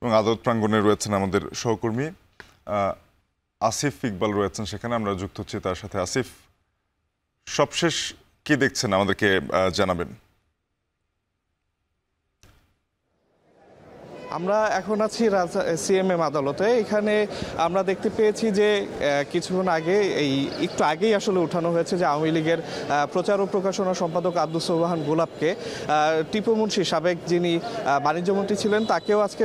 এবং আদালত প্রাঙ্গণে রয়েছেন আমাদের সহকর্মী আসিফ ইকবাল রয়েছেন, সেখানে আমরা যুক্ত হচ্ছি তার সাথে। আসিফ, সবশেষ কি দেখছেন আমাদেরকে জানাবেন। আমরা এখন আছি সিএমএম আদালতে। এখানে আমরা দেখতে পেয়েছি যে কিছুক্ষণ আগে একটু আগেই আসলে উঠানো হয়েছে যে আওয়ামী লীগের প্রচার ও প্রকাশনা সম্পাদক আব্দুস সোবহান গোলাপকে টিপু মুন্সি, সাবেক যিনি বাণিজ্যমন্ত্রী ছিলেন, তাকেও আজকে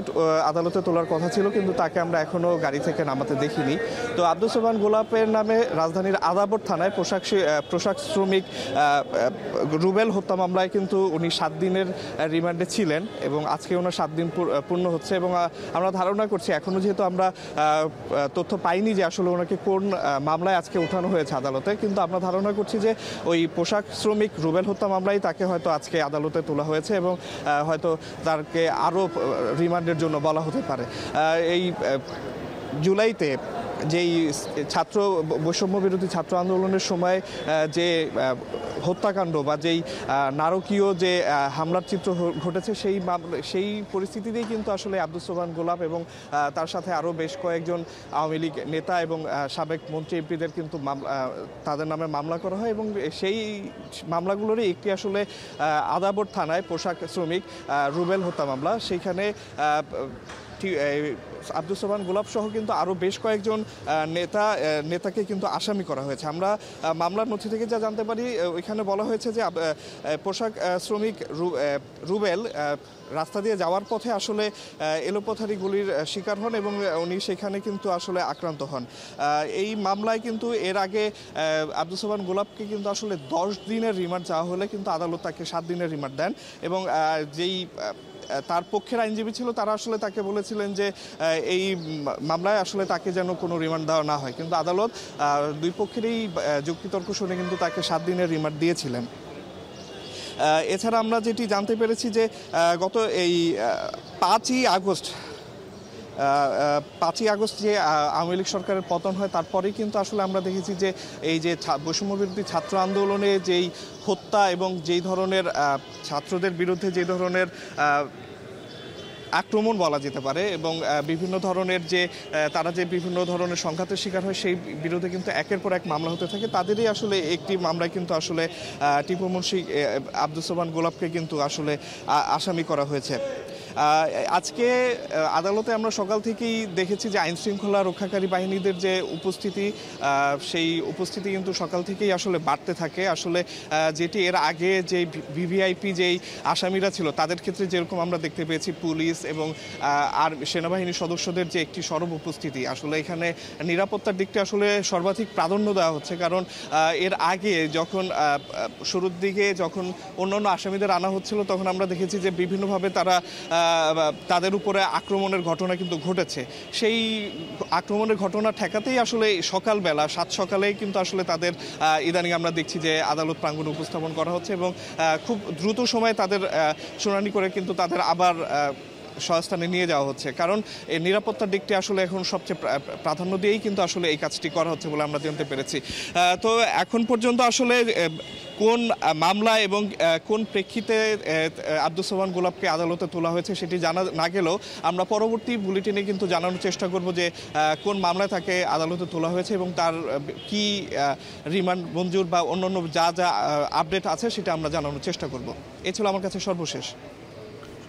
আদালতে তোলার কথা ছিল, কিন্তু তাকে আমরা এখনও গাড়ি থেকে নামাতে দেখিনি। তো আব্দুস সোবহান গোলাপের নামে রাজধানীর আদাবর থানায় পোশাক শ্রমিক রুবেল হত্যা মামলায় কিন্তু উনি 7 দিনের রিমান্ডে ছিলেন এবং আজকে ওনার 7 দিন হচ্ছে। এবং আমরা ধারণা করছি, এখনো যেহেতু আমরা তথ্য পাইনি যে আসলে ওনাকে কোন মামলায় আজকে উঠানো হয়েছে আদালতে, কিন্তু আমরা ধারণা করছি যে ওই পোশাক শ্রমিক রুবেল হত্যা মামলায় তাকে হয়তো আজকে আদালতে তোলা হয়েছে এবং হয়তো তাকে আরও রিমান্ডের জন্য বলা হতে পারে। এই জুলাইতে যেই বৈষম্য বিরোধী ছাত্র আন্দোলনের সময় যে হত্যাকাণ্ড বা যেই নারকীয় যে হামলার চিত্র ঘটেছে, সেই পরিস্থিতিতেই কিন্তু আসলে আব্দুস সোবহান গোলাপ এবং তার সাথে আরও বেশ কয়েকজন আওয়ামী লীগ নেতা এবং সাবেক মন্ত্রী এমপিদের কিন্তু তাদের নামে মামলা করা হয় এবং সেই মামলাগুলোরই একটি আসলে আদাবর থানায় পোশাক শ্রমিক রুবেল হত্যা মামলা। সেইখানে আব্দুস সোবহান গোলাপ সহ কিন্তু আরও বেশ কয়েকজন নেতাকে কিন্তু আসামি করা হয়েছে। আমরা মামলার নথি থেকে যা জানতে পারি, ওইখানে বলা হয়েছে যে পোশাক শ্রমিক রুবেল রাস্তা দিয়ে যাওয়ার পথে আসলে এলোপাথারি গুলির শিকার হন এবং উনি সেখানে কিন্তু আসলে আক্রান্ত হন। এই মামলায় কিন্তু এর আগে আব্দুস সোবহান গোলাপকে কিন্তু আসলে 10 দিনের রিমান্ড চাওয়া হলে কিন্তু আদালত তাকে 7 দিনের রিমান্ড দেন এবং যেই তার পক্ষের আইনজীবী ছিল তারা আসলে তাকে বলেছিলেন যে এই মামলায় আসলে তাকে যেন কোনো রিমান্ড দেওয়া না হয়, কিন্তু আদালত দুই পক্ষেরই যুক্তিতর্ক শুনে কিন্তু তাকে 7 দিনের রিমান্ড দিয়েছিলেন। এছাড়া আমরা যেটি জানতে পেরেছি যে গত এই 5ই আগস্ট যে আওয়ামী লীগ সরকারের পতন হয়, তারপরেই কিন্তু আসলে আমরা দেখেছি যে এই যে বৈষম্য বিরোধী ছাত্র আন্দোলনে যেই হত্যা এবং যেই ধরনের ছাত্রদের বিরুদ্ধে যে ধরনের আক্রমণ বলা যেতে পারে এবং বিভিন্ন ধরনের যে তারা যে বিভিন্ন ধরনের সংঘাতের শিকার হয়, সেই বিরুদ্ধে কিন্তু একের পর এক মামলা হতে থাকে। তাদেরই আসলে একটি মামলায় কিন্তু আসলে টিপু মুন্সি আব্দুস সোবহান গোলাপকে কিন্তু আসলে আসামি করা হয়েছে। আজকে আদালতে আমরা সকাল থেকেই দেখেছি যে আইনশৃঙ্খলা রক্ষাকারী বাহিনীদের যে উপস্থিতি, সেই উপস্থিতি কিন্তু সকাল থেকেই আসলে বাড়তে থাকে। আসলে যেটি এর আগে যে ভিভিআইপি যেই আসামিরা ছিল তাদের ক্ষেত্রে যেরকম আমরা দেখতে পেয়েছি পুলিশ এবং আর সেনাবাহিনীর সদস্যদের যে একটি সরব উপস্থিতি, আসলে এখানে নিরাপত্তার দিকটা আসলে সর্বাধিক প্রাধান্য দেওয়া হচ্ছে। কারণ এর আগে যখন শুরুর দিকে যখন অন্যান্য আসামিদের আনা হচ্ছিল, তখন আমরা দেখেছি যে বিভিন্নভাবে তাদের উপরে আক্রমণের ঘটনা কিন্তু ঘটেছে। সেই আক্রমণের ঘটনা ঠেকাতেই আসলে সকালবেলা 7 সকালেই কিন্তু আসলে তাদের ইদানিং আমরা দেখছি যে আদালত প্রাঙ্গণে উপস্থাপন করা হচ্ছে এবং খুব দ্রুত সময়ে তাদের শুনানি করে কিন্তু তাদের আবার স্বস্থানে নিয়ে যাওয়া হচ্ছে। কারণ এই নিরাপত্তার দিকটি আসলে এখন সবচেয়ে প্রাধান্য দিয়েই কিন্তু আসলে এই কাজটি করা হচ্ছে বলে আমরা জানতে পেরেছি। তো এখন পর্যন্ত আসলে কোন মামলা এবং কোন প্রেক্ষিতে আব্দুস সোবহান গোলাপকে আদালতে তোলা হয়েছে সেটি জানা না গেলেও আমরা পরবর্তী বুলেটিনে কিন্তু জানানোর চেষ্টা করব যে কোন মামলায় তাকে আদালতে তোলা হয়েছে এবং তার কি রিমান্ড মঞ্জুর বা অন্যান্য যা আপডেট আছে সেটা আমরা জানানোর চেষ্টা করব। এই ছিল আমার কাছে সর্বশেষ।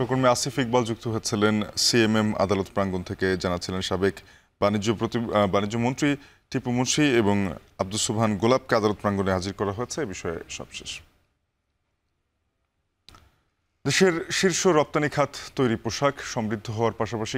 সহকর্মী আসিফ ইকবাল যুক্ত হচ্ছিলেন সিএমএম আদালত প্রাঙ্গণ থেকে, জানাচ্ছিলেন সাবেক বাণিজ্য মন্ত্রী টিপু মুন্সি এবং আব্দুস সোবহান গোলাপকে আদালত প্রাঙ্গণে হাজির করা হয়েছে। এই বিষয়ে সবশেষ। দেশের শীর্ষ রপ্তানি খাত তৈরি পোশাক সমৃদ্ধ হওয়ার পাশাপাশি